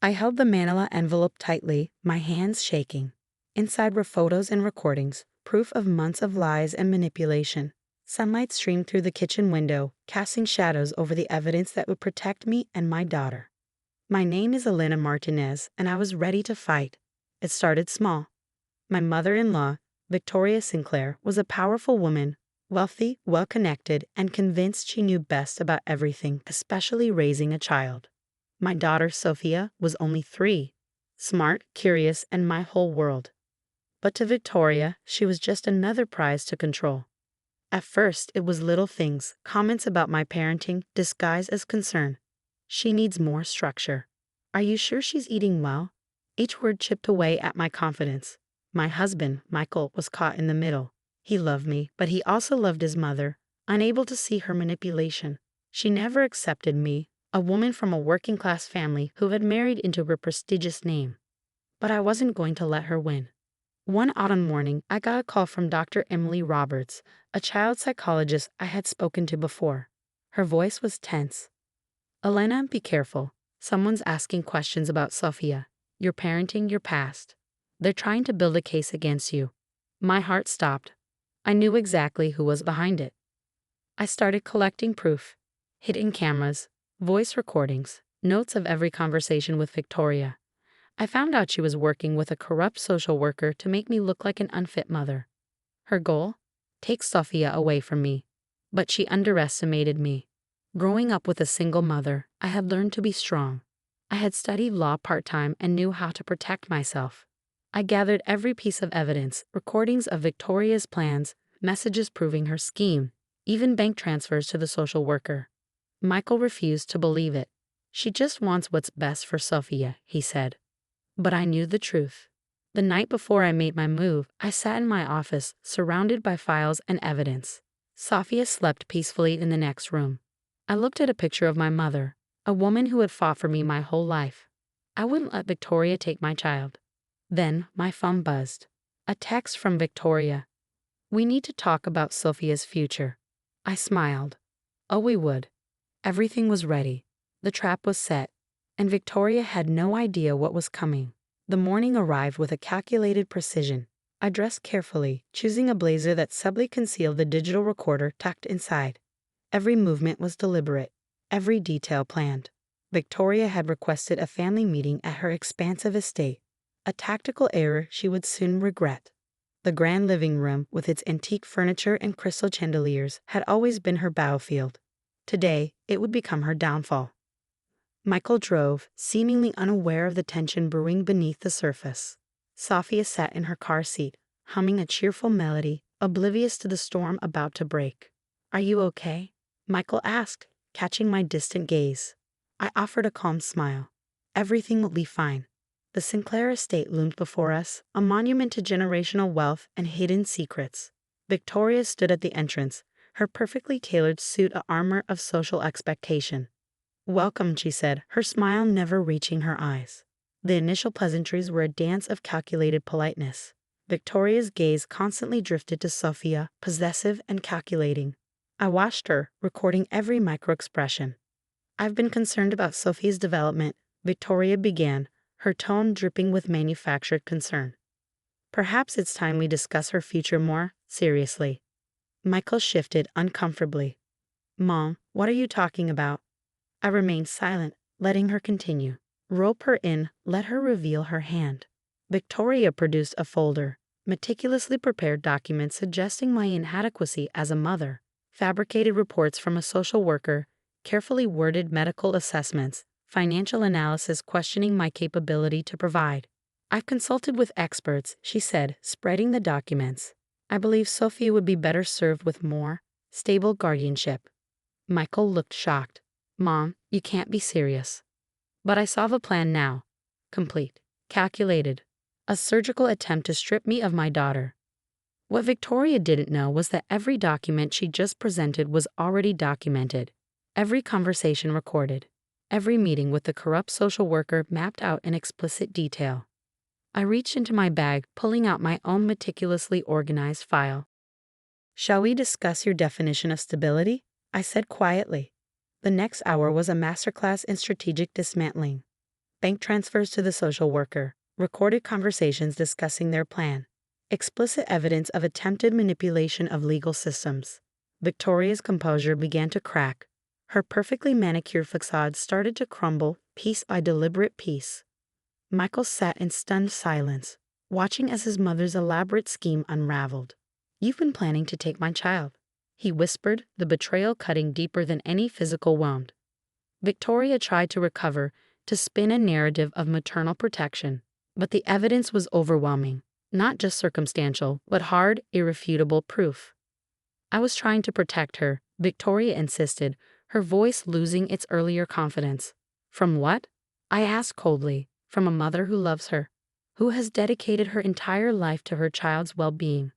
I held the manila envelope tightly, my hands shaking. Inside were photos and recordings, proof of months of lies and manipulation. Sunlight streamed through the kitchen window, casting shadows over the evidence that would protect me and my daughter. My name is Elena Martinez, and I was ready to fight. It started small. My mother-in-law, Victoria Sinclair, was a powerful woman, wealthy, well-connected, and convinced she knew best about everything, especially raising a child. My daughter, Sophia, was only 3, smart, curious, and my whole world. But to Victoria, she was just another prize to control. At first, it was little things, comments about my parenting disguised as concern. She needs more structure. Are you sure she's eating well? Each word chipped away at my confidence. My husband, Michael, was caught in the middle. He loved me, but he also loved his mother, unable to see her manipulation. She never accepted me, a woman from a working-class family who had married into her prestigious name. But I wasn't going to let her win. One autumn morning, I got a call from Dr. Emily Roberts, a child psychologist I had spoken to before. Her voice was tense. "Elena, be careful. Someone's asking questions about Sophia. Your parenting, your past. They're trying to build a case against you." My heart stopped. I knew exactly who was behind it. I started collecting proof. Hidden cameras, voice recordings, notes of every conversation with Victoria. I found out she was working with a corrupt social worker to make me look like an unfit mother. Her goal? Take Sophia away from me. But she underestimated me. Growing up with a single mother, I had learned to be strong. I had studied law part-time and knew how to protect myself. I gathered every piece of evidence, recordings of Victoria's plans, messages proving her scheme, even bank transfers to the social worker. Michael refused to believe it. "She just wants what's best for Sophia," he said. But I knew the truth. The night before I made my move, I sat in my office, surrounded by files and evidence. Sophia slept peacefully in the next room. I looked at a picture of my mother, a woman who had fought for me my whole life. I wouldn't let Victoria take my child. Then my phone buzzed. A text from Victoria. "We need to talk about Sophia's future." I smiled. Oh, we would. Everything was ready. The trap was set. And Victoria had no idea what was coming. The morning arrived with a calculated precision. I dressed carefully, choosing a blazer that subtly concealed the digital recorder tucked inside. Every movement was deliberate, every detail planned. Victoria had requested a family meeting at her expansive estate, a tactical error she would soon regret. The grand living room, with its antique furniture and crystal chandeliers, had always been her battlefield. Today, it would become her downfall. Michael drove, seemingly unaware of the tension brewing beneath the surface. Sophia sat in her car seat, humming a cheerful melody, oblivious to the storm about to break. "Are you okay?" Michael asked, catching my distant gaze. I offered a calm smile. "Everything will be fine." The Sinclair estate loomed before us, a monument to generational wealth and hidden secrets. Victoria stood at the entrance, her perfectly tailored suit a armor of social expectation. "Welcome," she said, her smile never reaching her eyes. The initial pleasantries were a dance of calculated politeness. Victoria's gaze constantly drifted to Sophia, possessive and calculating. I watched her, recording every micro-expression. "I've been concerned about Sophia's development," Victoria began, her tone dripping with manufactured concern. "Perhaps it's time we discuss her future more seriously." Michael shifted uncomfortably. "Mom, what are you talking about?" I remained silent, letting her continue. "Rope her in, let her reveal her hand." Victoria produced a folder, meticulously prepared documents suggesting my inadequacy as a mother, fabricated reports from a social worker, carefully worded medical assessments, financial analysis questioning my capability to provide. "I've consulted with experts," she said, spreading the documents. "I believe Sophia would be better served with more stable guardianship." Michael looked shocked. "Mom, you can't be serious." But I saw the plan now. Complete. Calculated. A surgical attempt to strip me of my daughter. What Victoria didn't know was that every document she just presented was already documented. Every conversation recorded. Every meeting with the corrupt social worker mapped out in explicit detail. I reached into my bag, pulling out my own meticulously organized file. "Shall we discuss your definition of stability?" I said quietly. The next hour was a masterclass in strategic dismantling. bank transfers to the social worker, recorded conversations discussing their plan, explicit evidence of attempted manipulation of legal systems. Victoria's composure began to crack. Her perfectly manicured facade started to crumble piece by deliberate piece. Michael sat in stunned silence, watching as his mother's elaborate scheme unraveled. "You've been planning to take my child," he whispered, the betrayal cutting deeper than any physical wound. Victoria tried to recover, to spin a narrative of maternal protection, but the evidence was overwhelming, not just circumstantial, but hard, irrefutable proof. "I was trying to protect her," Victoria insisted, her voice losing its earlier confidence. "From what?" I asked coldly. "From a mother who loves her, who has dedicated her entire life to her child's well-being."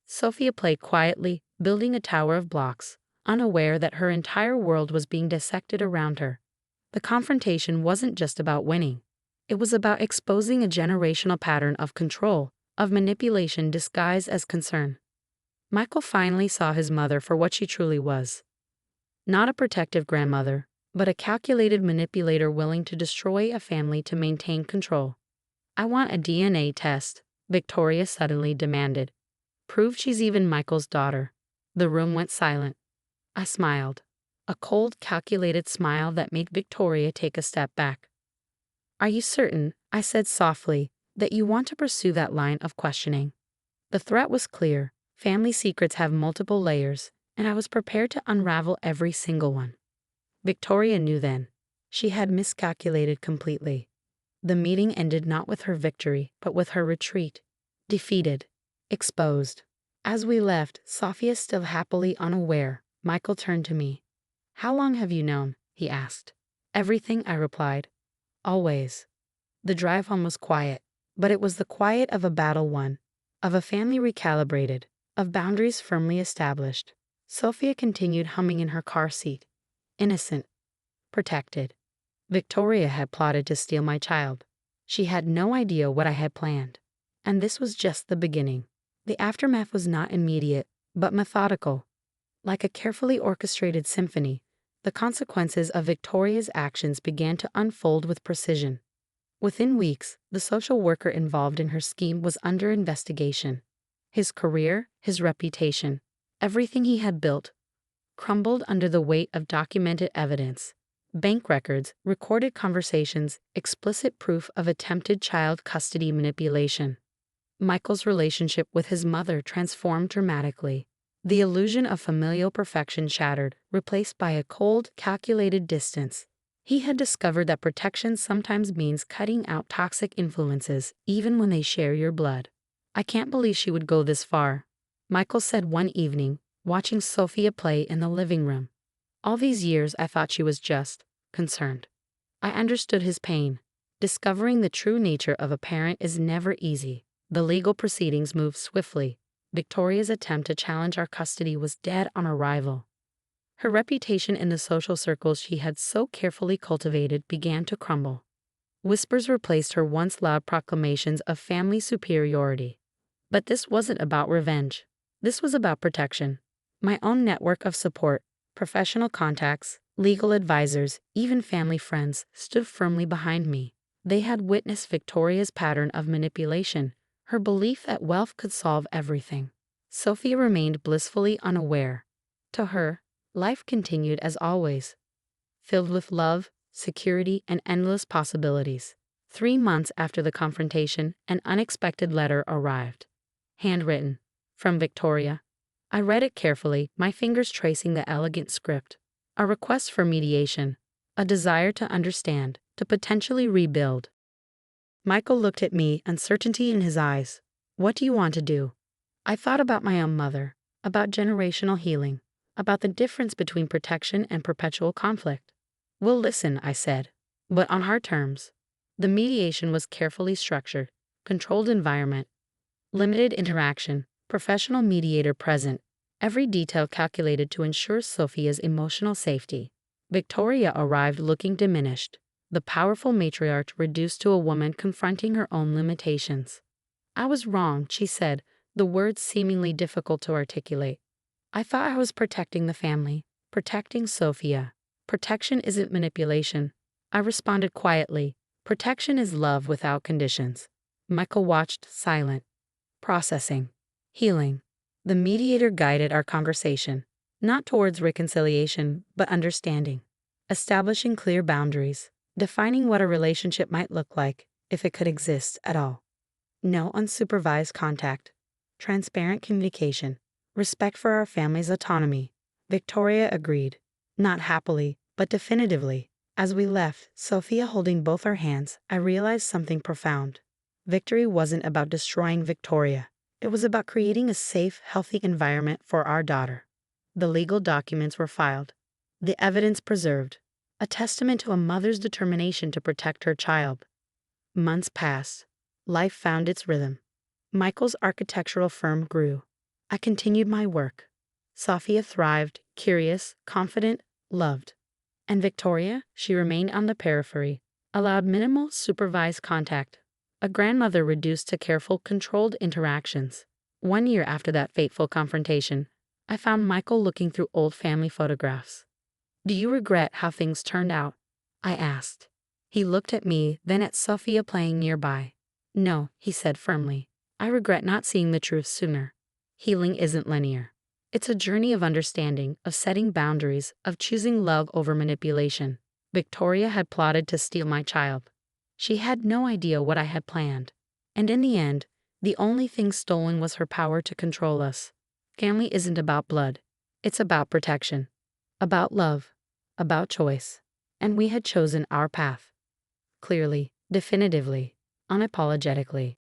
Sophia played quietly, building a tower of blocks, unaware that her entire world was being dissected around her. The confrontation wasn't just about winning. It was about exposing a generational pattern of control, of manipulation disguised as concern. Michael finally saw his mother for what she truly was. Not a protective grandmother, but a calculated manipulator willing to destroy a family to maintain control. "I want a DNA test," Victoria suddenly demanded. "Prove she's even Michael's daughter." The room went silent. I smiled. A cold, calculated smile that made Victoria take a step back. "Are you certain," I said softly, "that you want to pursue that line of questioning?" The threat was clear. Family secrets have multiple layers, and I was prepared to unravel every single one. Victoria knew then. She had miscalculated completely. The meeting ended not with her victory, but with her retreat. Defeated. Exposed. As we left, Sophia still happily unaware, Michael turned to me. "How long have you known?" he asked. "Everything," I replied. "Always." The drive home was quiet, but it was the quiet of a battle won, of a family recalibrated, of boundaries firmly established. Sophia continued humming in her car seat. Innocent. Protected. Victoria had plotted to steal my child. She had no idea what I had planned. And this was just the beginning. The aftermath was not immediate, but methodical. Like a carefully orchestrated symphony, the consequences of Victoria's actions began to unfold with precision. Within weeks, the social worker involved in her scheme was under investigation. His career, his reputation, everything he had built, crumbled under the weight of documented evidence. Bank records, recorded conversations, explicit proof of attempted child custody manipulation. Michael's relationship with his mother transformed dramatically. The illusion of familial perfection shattered, replaced by a cold, calculated distance. He had discovered that protection sometimes means cutting out toxic influences, even when they share your blood. "I can't believe she would go this far," Michael said one evening, watching Sophia play in the living room. "All these years I thought she was just concerned." I understood his pain. Discovering the true nature of a parent is never easy. The legal proceedings moved swiftly. Victoria's attempt to challenge our custody was dead on arrival. Her reputation in the social circles she had so carefully cultivated began to crumble. Whispers replaced her once loud proclamations of family superiority. But this wasn't about revenge. This was about protection. My own network of support, professional contacts, legal advisors, even family friends, stood firmly behind me. They had witnessed Victoria's pattern of manipulation, her belief that wealth could solve everything. Sophia remained blissfully unaware. To her, life continued as always, filled with love, security, and endless possibilities. 3 months after the confrontation, an unexpected letter arrived. Handwritten. From Victoria. I read it carefully, my fingers tracing the elegant script. A request for mediation. A desire to understand, to potentially rebuild. Michael looked at me, uncertainty in his eyes. "What do you want to do?" I thought about my own mother, about generational healing, about the difference between protection and perpetual conflict. "We'll listen," I said, "but on our terms." The mediation was carefully structured, controlled environment, limited interaction, professional mediator present, every detail calculated to ensure Sophia's emotional safety. Victoria arrived looking diminished, the powerful matriarch reduced to a woman confronting her own limitations. "I was wrong," she said, the words seemingly difficult to articulate. "I thought I was protecting the family, protecting Sophia. Protection isn't manipulation." I responded quietly. Protection is love without conditions. Michael watched, silent, processing, healing. The mediator guided our conversation, not towards reconciliation, but understanding, establishing clear boundaries, defining what a relationship might look like if it could exist at all. No unsupervised contact, transparent communication, respect for our family's autonomy. Victoria agreed, not happily, but definitively. As we left, Sophia holding both our hands, I realized something profound. Victory wasn't about destroying Victoria. It was about creating a safe, healthy environment for our daughter. The legal documents were filed, the evidence preserved, a testament to a mother's determination to protect her child. Months passed. Life found its rhythm. Michael's architectural firm grew. I continued my work. Sophia thrived, curious, confident, loved. And Victoria, she remained on the periphery, allowed minimal supervised contact. A grandmother reduced to careful, controlled interactions. 1 year after that fateful confrontation, I found Michael looking through old family photographs. "Do you regret how things turned out?" I asked. He looked at me, then at Sophia playing nearby. "No," he said firmly. "I regret not seeing the truth sooner. Healing isn't linear. It's a journey of understanding, of setting boundaries, of choosing love over manipulation." Victoria had plotted to steal my child. She had no idea what I had planned. And in the end, the only thing stolen was her power to control us. Family isn't about blood. It's about protection, about love, about choice. And we had chosen our path. Clearly, definitively, unapologetically.